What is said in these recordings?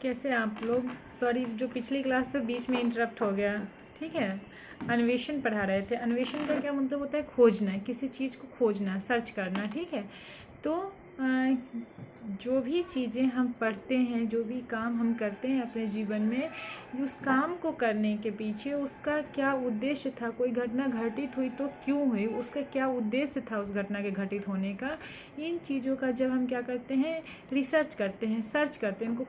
कैसे आप लोग? सॉरी, जो पिछली क्लास तो बीच में इंटरप्ट हो गया। ठीक है, अन्वेषण पढ़ा रहे थे। अन्वेषण का क्या मतलब होता है? खोजना, किसी चीज़ को खोजना, सर्च करना। ठीक है, तो जो भी चीज़ें हम पढ़ते हैं, जो भी काम हम करते हैं अपने जीवन में, उस काम को करने के पीछे उसका क्या उद्देश्य था, कोई घटना घटित हुई तो क्यों हुई, उसका क्या उद्देश्य था उस घटना के घटित होने का, इन चीज़ों का जब हम क्या करते हैं, रिसर्च करते हैं, सर्च करते हैं, उनको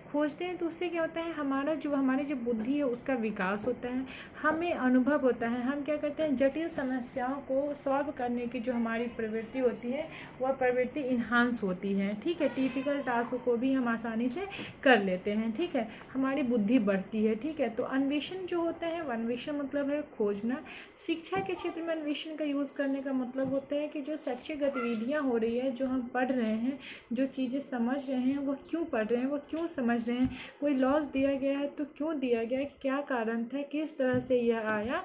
खोजते हैं तो उससे क्या होता है, हमारी जो बुद्धि है उसका विकास होता है, हमें अनुभव होता है, हम क्या करते हैं, जटिल समस्याओं को सॉल्व करने की जो हमारी प्रवृत्ति होती है वह प्रवृत्ति इन्हांस होती है। ठीक है, टिपिकल टास्क को भी हम आसानी से कर लेते हैं। ठीक है, हमारी बुद्धि बढ़ती है। ठीक है, तो अन्वेषण जो होता है, अन्वेषण मतलब है खोजना। शिक्षा के क्षेत्र में अन्वेषण का यूज़ करने का मतलब होता है कि जो शैक्षिक गतिविधियाँ हो रही है, जो हम पढ़ रहे हैं, जो चीज़ें समझ रहे हैं, वह क्यों पढ़ रहे हैं, वह क्यों समझ रहे हैं, कोई लॉज दिया गया है तो क्यों दिया गया है, क्या कारण था, किस तरह से यह आया,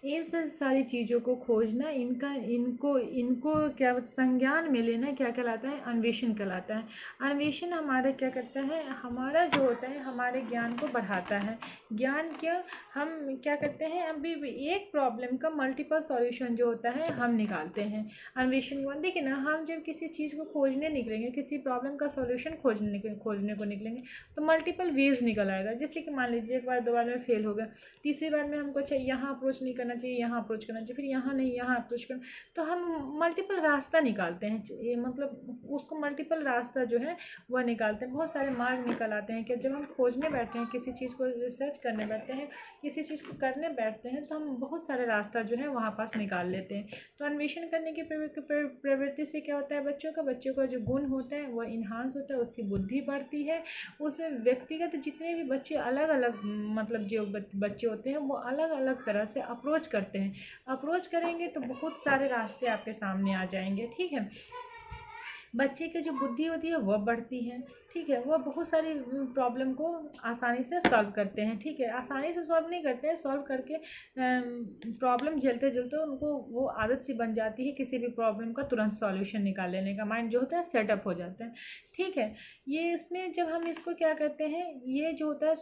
इन सब सारी चीज़ों को खोजना, इनको क्या संज्ञान में लेना क्या कहलाता है? अन्वेषण कहलाता है। अन्वेषण हमारा क्या करता है, हमारा जो होता है हमारे ज्ञान को बढ़ाता है। ज्ञान क्या, हम क्या करते हैं, अभी एक प्रॉब्लम का मल्टीपल सॉल्यूशन जो होता है हम निकालते हैं अन्वेषण को। देखिए ना, हम जब किसी चीज़ को खोजने निकलेंगे, किसी प्रॉब्लम का सॉल्यूशन खोजने को निकलेंगे तो मल्टीपल वेज निकल आएगा। जैसे कि मान लीजिए एक बार, दो बार में फेल हो गया, तीसरी बार में हमको चाहिए यहाँ अप्रोच नहीं करना चाहिए, यहाँ अप्रोच करना चाहिए, फिर यहाँ नहीं, यहाँ अप्रोच करना, तो हम मल्टीपल रास्ता निकालते हैं। ये मतलब उसको मल्टीपल रास्ता जो है वह निकालते हैं, बहुत सारे मार्ग निकल आते हैं कि जब हम खोजने बैठते हैं, किसी चीज़ को रिसर्च करने बैठते हैं, किसी चीज़ को करने बैठते हैं, तो हम बहुत सारे रास्ता जो है वहाँ पास निकाल लेते हैं। तो अन्वेषण करने की प्रवृत्ति से क्या होता है, बच्चों का जो गुण होता है वह इन्हांस होता है, उसकी बुद्धि बढ़ती है। उसमें व्यक्तिगत जितने भी बच्चे अलग अलग, मतलब जो बच्चे होते हैं वो अलग अलग तरह से अप्रोच करते हैं। अप्रोच करेंगे तो बहुत सारे रास्ते आपके सामने आ जाएंगे। ठीक है, बच्चे की जो बुद्धि होती है वह बढ़ती है। ठीक है, वह बहुत सारी प्रॉब्लम को आसानी से सॉल्व करते हैं। ठीक है, आसानी से सॉल्व नहीं करते हैं, सॉल्व करके प्रॉब्लम झेलते झेलते उनको वो आदत सी बन जाती है किसी भी प्रॉब्लम का तुरंत सॉल्यूशन निकाल लेने का, माइंड जो होता है सेटअप हो जाता है। ठीक है, ये इसमें जब हम इसको क्या करते हैं, ये जो होता है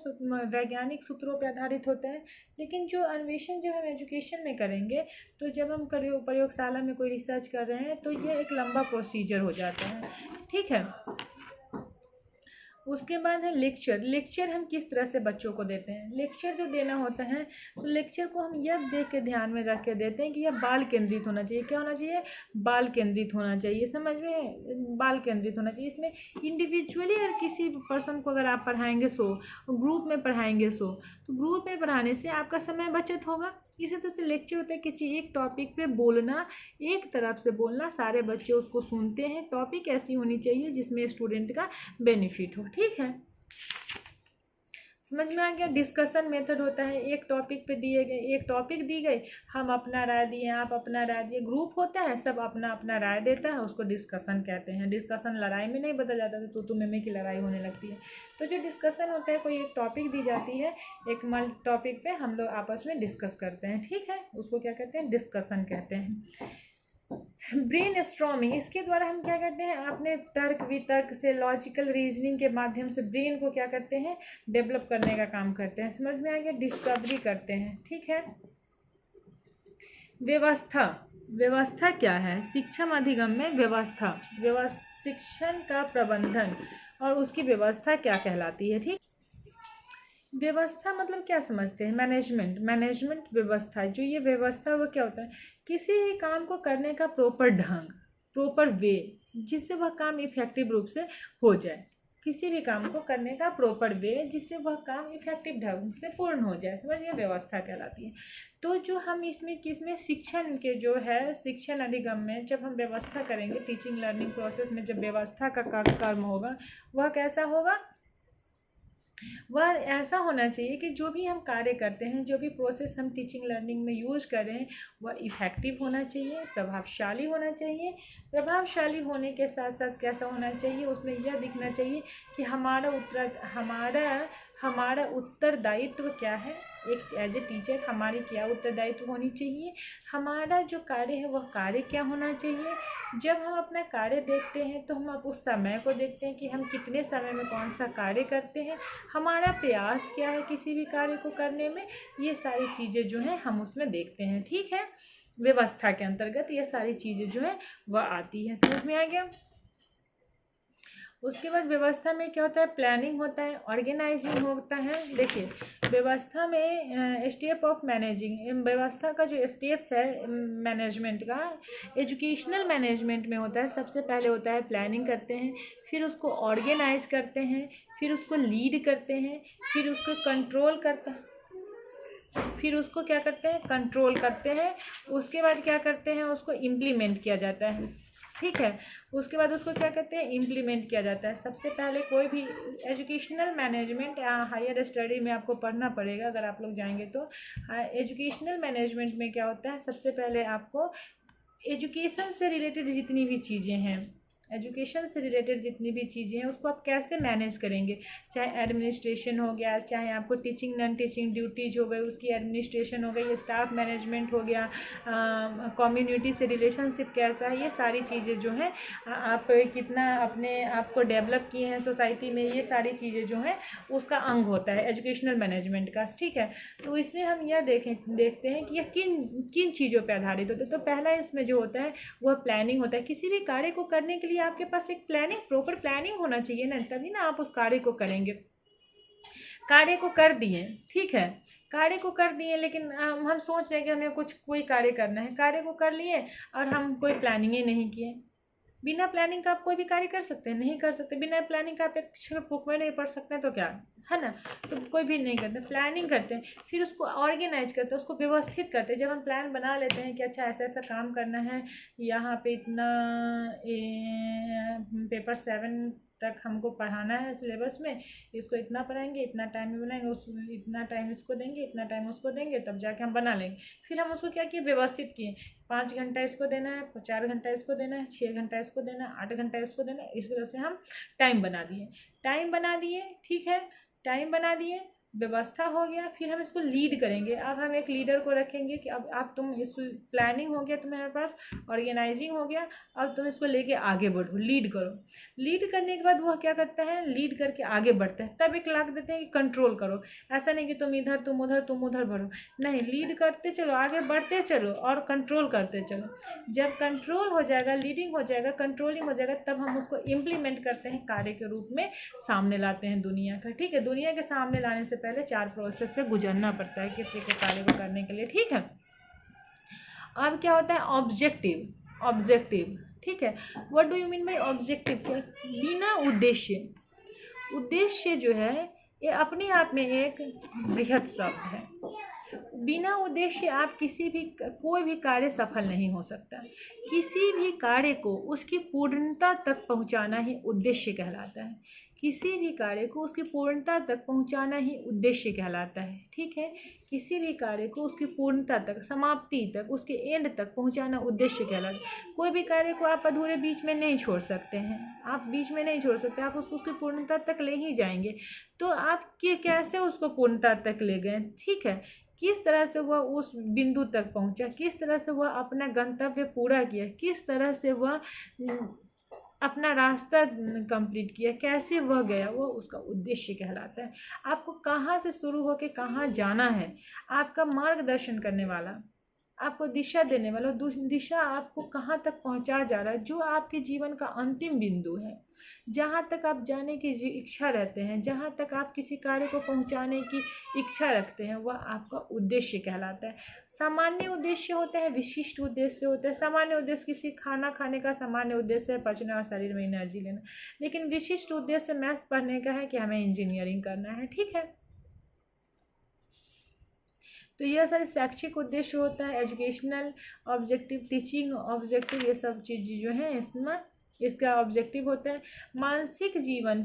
वैज्ञानिक सूत्रों पर आधारित होता है। लेकिन जो अन्वेषण जब हम एजुकेशन में करेंगे, तो जब हम प्रयोगशाला में कोई रिसर्च कर रहे हैं तो ये एक लंबा प्रोसीजर हो जाता है। ठीक है, उसके बाद है लेक्चर हम किस तरह से बच्चों को देते हैं। लेक्चर जो देना होता है, तो लेक्चर को हम यह देख के ध्यान में रख के देते हैं कि यह बाल केंद्रित होना चाहिए। क्या होना चाहिए? बाल केंद्रित होना चाहिए। समझ में, बाल केंद्रित होना चाहिए। इसमें इंडिविजुअली अगर किसी पर्सन को अगर आप पढ़ाएंगे ग्रुप में पढ़ाएंगे तो ग्रुप में पढ़ाने से आपका समय बचत होगा। इसी तरह से लेक्चर होता है किसी एक टॉपिक पे बोलना, एक तरफ से बोलना, सारे बच्चे उसको सुनते हैं। टॉपिक ऐसी होनी चाहिए जिसमें स्टूडेंट का बेनिफिट हो। ठीक है, समझ में आ गया? डिस्कशन मेथड होता है, एक टॉपिक पे एक टॉपिक दी गई, हम अपना राय दिए, आप अपना राय दिए, ग्रुप होता है, सब अपना अपना राय देता है, उसको डिस्कशन कहते हैं। डिस्कशन लड़ाई में नहीं बदल जाता तो तू में की लड़ाई होने लगती है। तो जो डिस्कशन होता है, कोई एक टॉपिक दी जाती है, एक टॉपिक पे हम लोग आपस में डिस्कस करते हैं। ठीक है, उसको क्या कहते हैं? डिस्कशन कहते हैं। ब्रेन स्ट्रॉमिंग, इसके द्वारा हम क्या करते हैं, अपने तर्क वितर्क से, लॉजिकल रीजनिंग के माध्यम से ब्रेन को क्या करते हैं, डेवलप करने का काम करते हैं। समझ में आ गया? डिस्कवरी करते हैं। ठीक है, व्यवस्था क्या है? शिक्षण अधिगम में व्यवस्था, शिक्षण का प्रबंधन और उसकी व्यवस्था क्या कहलाती है? ठीक, व्यवस्था मतलब क्या समझते हैं? मैनेजमेंट व्यवस्था। जो ये व्यवस्था वो क्या होता है, किसी भी काम को करने का प्रॉपर ढंग, प्रॉपर वे, जिससे वह काम इफेक्टिव रूप से हो जाए। किसी भी काम को करने का प्रॉपर वे, जिससे वह काम इफेक्टिव ढंग से पूर्ण हो जाए, समझिए, व्यवस्था कहलाती है। तो जो हम किसमें शिक्षण के जो है, शिक्षण अधिगम में जब हम व्यवस्था करेंगे, टीचिंग लर्निंग प्रोसेस में जब व्यवस्था का कर्म होगा, वह कैसा होगा? वह ऐसा होना चाहिए कि जो भी हम कार्य करते हैं, जो भी प्रोसेस हम टीचिंग लर्निंग में यूज कर रहे हैं, वह इफ़ेक्टिव होना चाहिए, प्रभावशाली होना चाहिए। प्रभावशाली होने के साथ साथ कैसा होना चाहिए, उसमें यह दिखना चाहिए कि हमारा उत्तरदायित्व क्या है, एक एज ए टीचर हमारी क्या उत्तरदायित्व होनी चाहिए, हमारा जो कार्य है वह कार्य क्या होना चाहिए। जब हम अपना कार्य देखते हैं तो हम उस समय को देखते हैं कि हम कितने समय में कौन सा कार्य करते हैं, हमारा प्रयास क्या है किसी भी कार्य को करने में, ये सारी चीज़ें जो हैं हम उसमें देखते हैं। ठीक है, व्यवस्था के अंतर्गत ये सारी चीज़ें जो है वह आती है। समझ में आ गया। उसके बाद व्यवस्था में क्या होता है, प्लानिंग होता है, ऑर्गेनाइजिंग होता है। देखिए व्यवस्था में स्टेप ऑफ मैनेजिंग, व्यवस्था का जो स्टेप्स है मैनेजमेंट का, एजुकेशनल मैनेजमेंट में होता है। सबसे पहले होता है प्लानिंग करते हैं, फिर उसको ऑर्गेनाइज करते हैं, फिर उसको लीड करते हैं, फिर उसको कंट्रोल करते हैं, फिर उसको क्या करते हैं, कंट्रोल करते हैं। उसके बाद क्या करते हैं, उसको इम्प्लीमेंट किया जाता है। ठीक है, उसके बाद उसको क्या कहते हैं, इम्प्लीमेंट किया जाता है। सबसे पहले कोई भी एजुकेशनल मैनेजमेंट या हायर स्टडी में आपको पढ़ना पड़ेगा अगर आप लोग जाएंगे तो। एजुकेशनल मैनेजमेंट में क्या होता है, सबसे पहले आपको एजुकेशन से रिलेटेड जितनी भी चीज़ें हैं, एजुकेशन से रिलेटेड जितनी भी चीज़ें हैं उसको आप कैसे मैनेज करेंगे, चाहे एडमिनिस्ट्रेशन हो गया, चाहे आपको टीचिंग नॉन टीचिंग ड्यूटीज हो गई उसकी एडमिनिस्ट्रेशन हो गई, स्टाफ मैनेजमेंट हो गया, कम्युनिटी से रिलेशनशिप कैसा है, ये सारी चीज़ें जो हैं आप कितना अपने आप को डेवलप किए हैं सोसाइटी में, ये सारी चीज़ें जो हैं उसका अंग होता है एजुकेशनल मैनेजमेंट का। ठीक है, तो इसमें हम यह देखते हैं कि यह किन किन चीज़ों पर आधारित होता है। तो पहला इसमें जो होता है वह प्लानिंग होता है। किसी भी कार्य को करने के लिए आपके पास एक प्लानिंग, प्रॉपर प्लानिंग होना चाहिए ना, तभी ना आप उस कार्य को करेंगे। कार्य को कर दिए, ठीक है, कार्य को कर दिए, लेकिन हम सोच रहे हैं कि हमें कोई कार्य करना है, कार्य को कर लिए और हम कोई प्लानिंग ही नहीं किए। बिना प्लानिंग का आप कोई भी कार्य कर सकते हैं, नहीं कर सकते। बिना प्लानिंग का आप एक अक्षर बुक में नहीं पढ़ सकते हैं, तो क्या है ना, तो कोई भी नहीं करते। प्लानिंग करते हैं, फिर उसको ऑर्गेनाइज करते हैं, उसको व्यवस्थित करते हैं। जब हम प्लान बना लेते हैं कि अच्छा ऐसा ऐसा काम करना है, यहाँ पे इतना पेपर 7 तक हमको पढ़ाना है सिलेबस में, इसको इतना पढ़ाएंगे, इतना टाइम में बनाएंगे, उस इतना टाइम इसको देंगे, इतना टाइम उसको देंगे, तब जाके हम बना लेंगे। फिर हम उसको क्या किए, व्यवस्थित किए। 5 घंटा इसको देना है, 4 घंटा इसको देना है, 6 घंटा इसको देना है, 8 घंटा इसको देना है। इस तरह से हम टाइम बना दिए। ठीक है, टाइम बना दिए, व्यवस्था हो गया। फिर हम इसको लीड करेंगे। अब हम एक लीडर को रखेंगे कि अब तुम इस प्लानिंग हो गया तुम्हारे पास, ऑर्गेनाइजिंग हो गया, अब तुम इसको लेके आगे बढ़ो, लीड करो। लीड करने के बाद वह क्या करता है, लीड करके आगे बढ़ता है, तब एक लाख देते हैं कि कंट्रोल करो। ऐसा नहीं कि तुम इधर तुम उधर बढ़ो, नहीं, लीड करते चलो, आगे बढ़ते चलो और कंट्रोल करते चलो। जब कंट्रोल हो जाएगा, लीडिंग हो जाएगा, कंट्रोलिंग हो जाएगा, तब हम उसको इम्प्लीमेंट करते हैं, कार्य के रूप में सामने लाते हैं दुनिया का। ठीक है, दुनिया के सामने लाने से पहले 4 प्रोसेस से गुजरना पड़ता है किसी के कार्य को करने के लिए। ठीक है, अब क्या होता है, ऑब्जेक्टिव। ठीक है, what do you mean by objective, बिना उद्देश्य जो है ये अपने आप में एक बृहद शब्द है। बिना उद्देश्य आप कोई भी कार्य सफल नहीं हो सकता। किसी भी कार्य को उसकी पूर्णता तक पहुंचाना ही उद्देश्य कहलाता है। किसी भी कार्य को उसकी पूर्णता तक पहुंचाना ही उद्देश्य कहलाता है। ठीक है, किसी भी कार्य को उसकी पूर्णता तक, समाप्ति तक, उसके एंड तक पहुंचाना उद्देश्य कहलाता है। कोई भी कार्य को आप अधूरे बीच में नहीं छोड़ सकते हैं, आप बीच में नहीं छोड़ सकते, आप उसको उसकी पूर्णता तक ले ही जाएंगे। तो आप कैसे उसको पूर्णता तक ले गए, ठीक है, किस तरह से वह उस बिंदु तक पहुंचा, किस तरह से वह अपना गंतव्य पूरा किया, किस तरह से वह अपना रास्ता कंप्लीट किया, कैसे वह गया, वो उसका उद्देश्य कहलाता है। आपको कहाँ से शुरू होकर कहाँ जाना है, आपका मार्गदर्शन करने वाला, आपको दिशा देने वाला, दिशा आपको कहाँ तक पहुँचा जा रहा है, जो आपके जीवन का अंतिम बिंदु है, जहाँ तक आप जाने की इच्छा रहते हैं, जहाँ तक आप किसी कार्य को पहुँचाने की इच्छा रखते हैं, वह आपका उद्देश्य कहलाता है। सामान्य उद्देश्य होता है, विशिष्ट उद्देश्य होता है। सामान्य उद्देश्य किसी खाना खाने का सामान्य उद्देश्य है, पचना और शरीर में एनर्जी लेना, लेकिन विशिष्ट उद्देश्य मैथ्स पढ़ने का है कि हमें इंजीनियरिंग करना है। ठीक है, तो यह सारे शैक्षिक उद्देश्य होता है, एजुकेशनल ऑब्जेक्टिव, टीचिंग ऑब्जेक्टिव, ये सब चीज़ जो है इसमें इसका ऑब्जेक्टिव होता है। मानसिक जीवन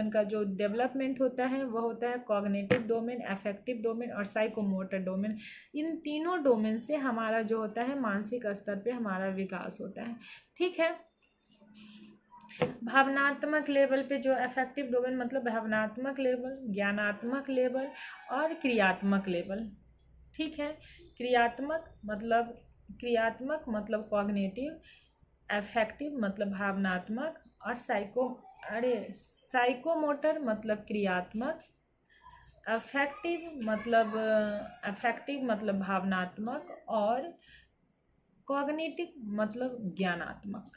का जो डेवलपमेंट होता है वह होता है कॉग्निटिव डोमेन, अफेक्टिव डोमेन और साइकोमोटर डोमेन। इन तीनों डोमेन से हमारा जो होता है मानसिक स्तर पे हमारा विकास होता है। ठीक है, भावनात्मक लेवल पे जो अफेक्टिव डोमेन मतलब भावनात्मक लेवल, ज्ञानात्मक लेवल और क्रियात्मक लेवल। ठीक है, क्रियात्मक मतलब कॉग्निटिव, अफेक्टिव मतलब भावनात्मक और साइकोमोटर मतलब क्रियात्मक, अफेक्टिव मतलब भावनात्मक और कॉग्निटिव मतलब ज्ञानात्मक।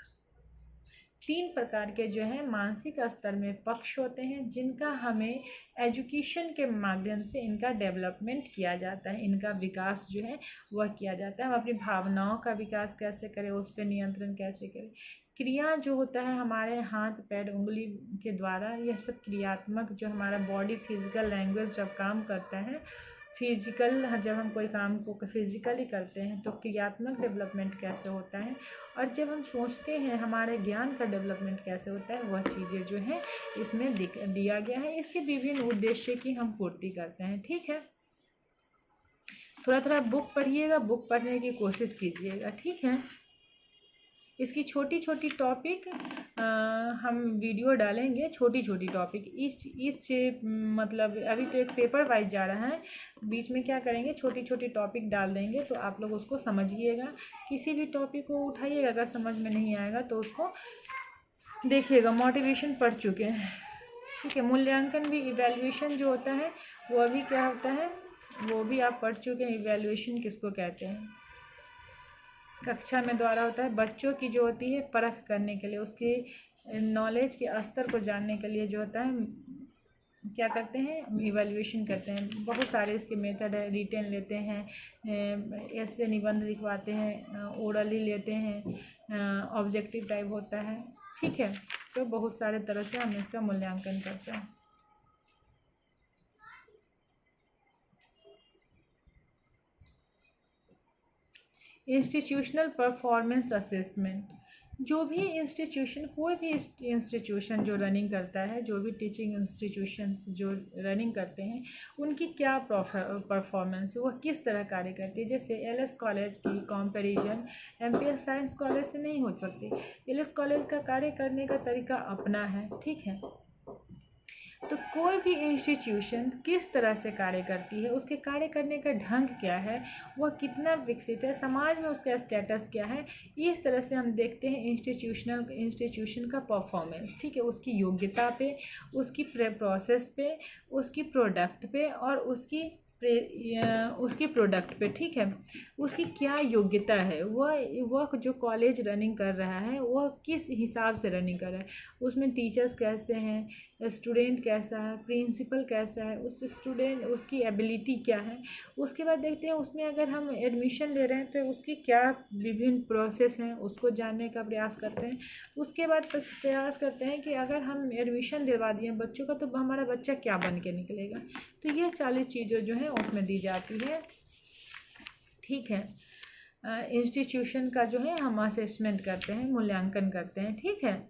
3 प्रकार के जो है मानसिक स्तर में पक्ष होते हैं जिनका हमें एजुकेशन के माध्यम से इनका डेवलपमेंट किया जाता है, इनका विकास जो है वह किया जाता है। हम अपनी भावनाओं का विकास कैसे करें, उस पर नियंत्रण कैसे करें। क्रिया जो होता है हमारे हाथ पैर उंगली के द्वारा, यह सब क्रियात्मक जो हमारा बॉडी फिजिकल लैंग्वेज जब काम करता है, जब हम कोई काम को फिजिकली करते हैं तो क्रियात्मक डेवलपमेंट कैसे होता है, और जब हम सोचते हैं हमारे ज्ञान का डेवलपमेंट कैसे होता है, वह चीज़ें जो हैं इसमें दिया गया है। इसके विभिन्न उद्देश्य की हम पूर्ति करते हैं। ठीक है, थोड़ा थोड़ा बुक पढ़िएगा, बुक पढ़ने की कोशिश कीजिएगा। ठीक है, इसकी छोटी छोटी टॉपिक हम वीडियो डालेंगे, छोटी छोटी टॉपिक इस मतलब अभी तो एक पेपर वाइज जा रहा है, बीच में क्या करेंगे छोटी छोटी टॉपिक डाल देंगे तो आप लोग उसको समझिएगा। किसी भी टॉपिक को उठाइएगा, अगर समझ में नहीं आएगा तो उसको देखिएगा। मोटिवेशन पढ़ चुके हैं, ठीक है। मूल्यांकन भी, इवैल्यूएशन जो होता है वो भी क्या होता है वो भी आप पढ़ चुके हैं। इवैल्यूएशन किसको कहते हैं, कक्षा में द्वारा होता है बच्चों की जो होती है परख करने के लिए, उसकी नॉलेज के स्तर को जानने के लिए जो होता है क्या करते हैं, इवैल्यूएशन करते हैं। बहुत सारे इसके मेथड है, रिटेन लेते हैं, ऐसे निबंध लिखवाते हैं, ओरली लेते हैं, ऑब्जेक्टिव टाइप होता है। ठीक है, तो बहुत सारे तरह से हम इसका मूल्यांकन करते हैं। इंस्टीट्यूशनल परफॉर्मेंस असेसमेंट, जो भी इंस्टीट्यूशन, कोई भी इंस्टीट्यूशन जो रनिंग करता है, जो भी टीचिंग इंस्टीट्यूशंस जो रनिंग करते हैं, उनकी क्या परफॉर्मेंस, वह किस तरह कार्य करती है। जैसे एलएस कॉलेज की कंपैरिजन एमपीएस साइंस कॉलेज से नहीं हो सकती। एलएस कॉलेज का कार्य करने का तरीका अपना है, ठीक है। तो कोई भी इंस्टीट्यूशन किस तरह से कार्य करती है, उसके कार्य करने का ढंग क्या है, वह कितना विकसित है, समाज में उसका स्टेटस क्या है, इस तरह से हम देखते हैं इंस्टीट्यूशन का परफॉर्मेंस। ठीक है, उसकी योग्यता पे, उसकी प्रोसेस पे, उसकी प्रोडक्ट पे और उसकी प्रोडक्ट पे। ठीक है, उसकी क्या योग्यता है, वह जो कॉलेज रनिंग कर रहा है वह किस हिसाब से रनिंग कर रहा है, उसमें टीचर्स कैसे हैं, स्टूडेंट कैसा है, प्रिंसिपल कैसा है, उसकी एबिलिटी क्या है। उसके बाद देखते हैं उसमें अगर हम एडमिशन ले रहे हैं तो उसकी क्या विभिन्न प्रोसेस हैं, उसको जानने का प्रयास करते हैं। उसके बाद प्रयास करते हैं कि अगर हम एडमिशन दिलवा दिए बच्चों का तो हमारा बच्चा क्या बन के निकलेगा। तो यह 40 चीज़ें जो हैं उसमें दी जाती है। ठीक है, इंस्टीट्यूशन का जो है हम असेसमेंट करते हैं, मूल्यांकन करते हैं। ठीक है,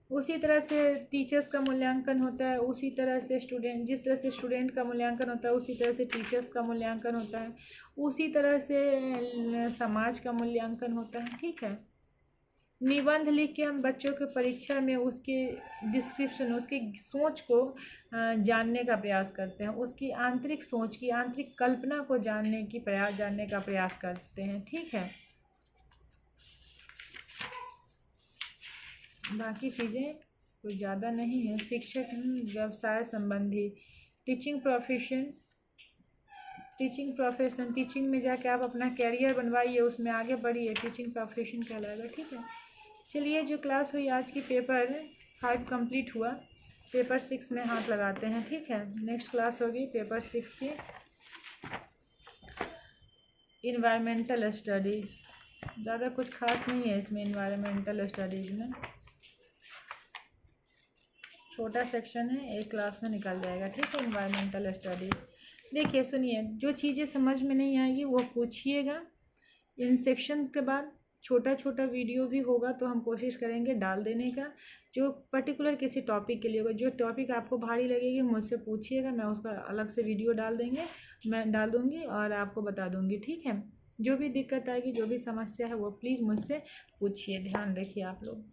उसी तरह से टीचर्स का मूल्यांकन होता है, उसी तरह से जिस तरह से स्टूडेंट का मूल्यांकन होता है उसी तरह से टीचर्स का मूल्यांकन होता है, उसी तरह से समाज का मूल्यांकन होता है। ठीक है, निबंध लिख के हम बच्चों के परीक्षा में उसके डिस्क्रिप्शन, उसकी सोच को जानने का प्रयास करते हैं, उसकी आंतरिक सोच की आंतरिक कल्पना को जानने का प्रयास करते हैं। ठीक है, बाकी चीज़ें कुछ ज़्यादा नहीं है। शिक्षक व्यवसाय संबंधी, टीचिंग टीचिंग में जाके आप अपना कैरियर बनवाइए, उसमें आगे बढ़िए, टीचिंग प्रोफेशन कहलाएगा। ठीक है, चलिए जो क्लास हुई आज की, पेपर 5 कंप्लीट हुआ, पेपर 6 में हाथ लगाते हैं। ठीक है, नेक्स्ट क्लास होगी पेपर 6 की इन्वायरमेंटल स्टडीज़। ज़्यादा कुछ खास नहीं है इसमें, इन्वायरमेंटल स्टडीज़ में छोटा सेक्शन है, एक क्लास में निकल जाएगा। ठीक है, इन्वायरमेंटल स्टडीज़। देखिए सुनिए, जो चीज़ें समझ में नहीं आएगी वो पूछिएगा। इन सेक्शन के बाद छोटा छोटा वीडियो भी होगा तो हम कोशिश करेंगे डाल देने का, जो पर्टिकुलर किसी टॉपिक के लिए होगा। जो टॉपिक आपको भारी लगेगी मुझसे पूछिएगा, मैं उसका अलग से वीडियो मैं डाल दूँगी और आपको बता दूँगी। ठीक है, जो भी दिक्कत आएगी, जो भी समस्या है वो प्लीज़ मुझसे पूछिए, ध्यान रखिए आप लोग।